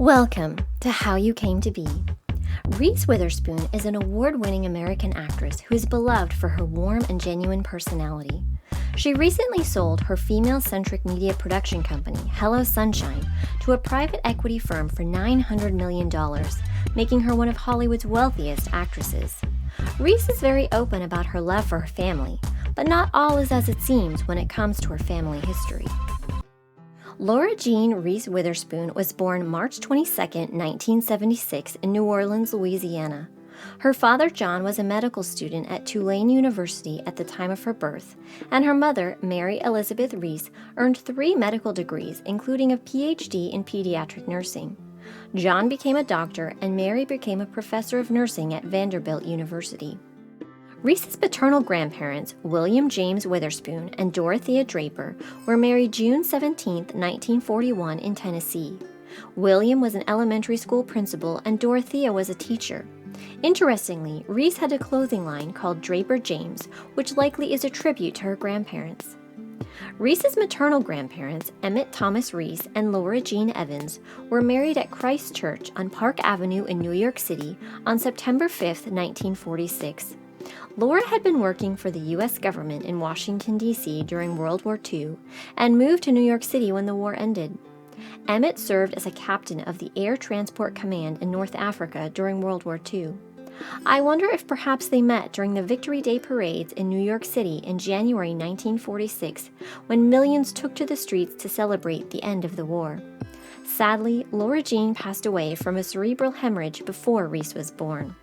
Welcome to How You Came to Be. Reese Witherspoon is an award-winning American actress who is beloved for her warm and genuine personality. She recently sold her female-centric media production company, Hello Sunshine, to a private equity firm for $900 million, making her one of Hollywood's wealthiest actresses. Reese is very open about her love for her family, but not all is as it seems when it comes to her family history. Laura Jean Reese Witherspoon was born March 22, 1976 in New Orleans, Louisiana. Her father, John, was a medical student at Tulane University at the time of her birth, and her mother, Mary Elizabeth Reese, earned 3 medical degrees, including a PhD in pediatric nursing. John became a doctor, and Mary became a professor of nursing at Vanderbilt University. Reese's paternal grandparents, William James Witherspoon and Dorothea Draper, were married June 17, 1941 in Tennessee. William was an elementary school principal and Dorothea was a teacher. Interestingly, Reese had a clothing line called Draper James, which likely is a tribute to her grandparents. Reese's maternal grandparents, Emmett Thomas Reese and Laura Jean Evans, were married at Christ Church on Park Avenue in New York City on September 5, 1946. Laura had been working for the U.S. government in Washington, D.C. during World War II and moved to New York City when the war ended. Emmett served as a captain of the Air Transport Command in North Africa during World War II. I wonder if perhaps they met during the Victory Day parades in New York City in January 1946, when millions took to the streets to celebrate the end of the war. Sadly, Laura Jean passed away from a cerebral hemorrhage before Reese was born.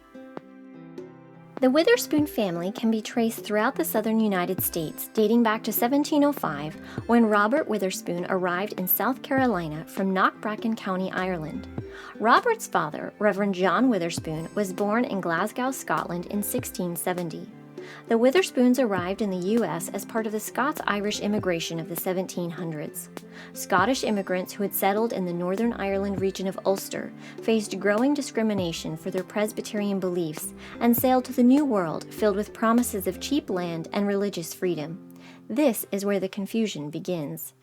The Witherspoon family can be traced throughout the southern United States, dating back to 1705, when Robert Witherspoon arrived in South Carolina from Knockbracken County, Ireland. Robert's father, Reverend John Witherspoon, was born in Glasgow, Scotland in 1670. The Witherspoons arrived in the U.S. as part of the Scots-Irish immigration of the 1700s. Scottish immigrants who had settled in the Northern Ireland region of Ulster faced growing discrimination for their Presbyterian beliefs and sailed to the New World filled with promises of cheap land and religious freedom. This is where the confusion begins.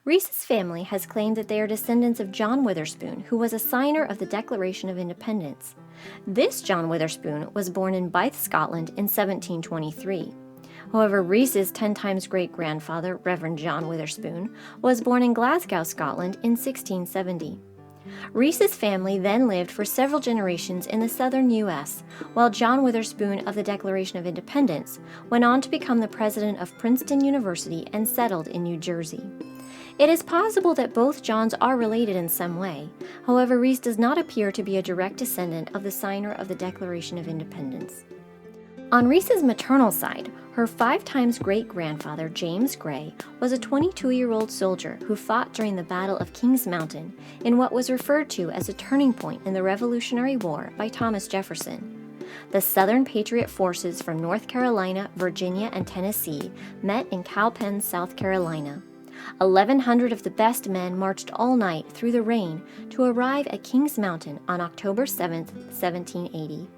Reese's family has claimed that they are descendants of John Witherspoon, who was a signer of the Declaration of Independence. This John Witherspoon was born in Bath, Scotland in 1723. However, Reese's 10 times great-grandfather, Reverend John Witherspoon, was born in Glasgow, Scotland in 1670. Reese's family then lived for several generations in the southern U.S., while John Witherspoon of the Declaration of Independence went on to become the president of Princeton University and settled in New Jersey. It is possible that both Johns are related in some way. However, Reese does not appear to be a direct descendant of the signer of the Declaration of Independence. On Reese's maternal side, her 5 times great-grandfather, James Gray, was a 22-year-old soldier who fought during the Battle of Kings Mountain in what was referred to as a turning point in the Revolutionary War by Thomas Jefferson. The Southern Patriot forces from North Carolina, Virginia, and Tennessee met in Cowpen, South Carolina. 1,100 of the best men marched all night through the rain to arrive at Kings Mountain on October 7, 1780.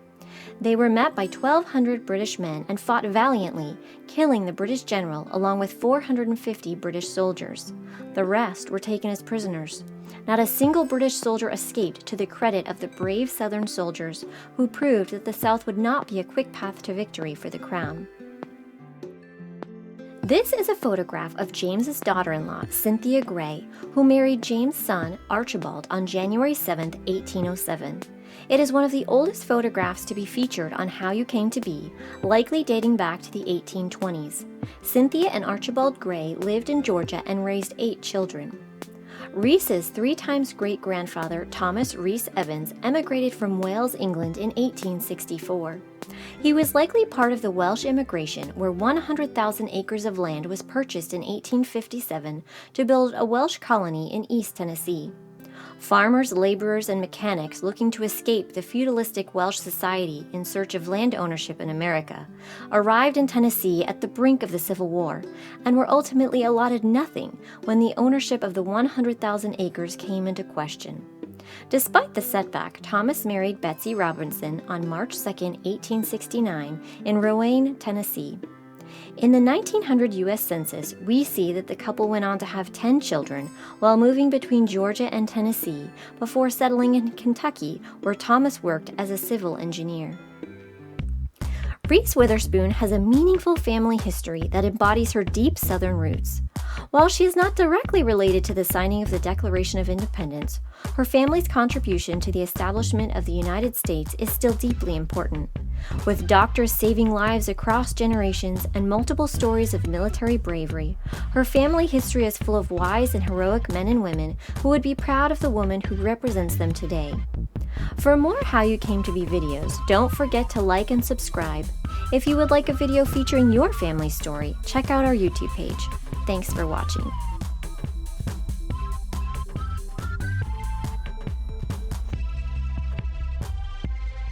They were met by 1,200 British men and fought valiantly, killing the British general along with 450 British soldiers. The rest were taken as prisoners. Not a single British soldier escaped, to the credit of the brave Southern soldiers who proved that the South would not be a quick path to victory for the Crown. This is a photograph of James's daughter-in-law, Cynthia Gray, who married James' son, Archibald, on January 7, 1807. It is one of the oldest photographs to be featured on How You Came to Be, likely dating back to the 1820s. Cynthia and Archibald Gray lived in Georgia and raised 8 children. Reese's 3 times great-grandfather, Thomas Reese Evans, emigrated from Wales, England in 1864. He was likely part of the Welsh immigration, where 100,000 acres of land was purchased in 1857 to build a Welsh colony in East Tennessee. Farmers, laborers, and mechanics looking to escape the feudalistic Welsh society in search of land ownership in America arrived in Tennessee at the brink of the Civil War and were ultimately allotted nothing when the ownership of the 100,000 acres came into question. Despite the setback, Thomas married Betsy Robinson on March 2, 1869, in Rowan, Tennessee. In the 1900 U.S. Census, we see that the couple went on to have 10 children while moving between Georgia and Tennessee before settling in Kentucky, where Thomas worked as a civil engineer. Reese Witherspoon has a meaningful family history that embodies her deep Southern roots. While she is not directly related to the signing of the Declaration of Independence, her family's contribution to the establishment of the United States is still deeply important. With doctors saving lives across generations and multiple stories of military bravery, her family history is full of wise and heroic men and women who would be proud of the woman who represents them today. For more How You Came to Be videos, don't forget to like and subscribe. If you would like a video featuring your family story, check out our YouTube page. Thanks for watching.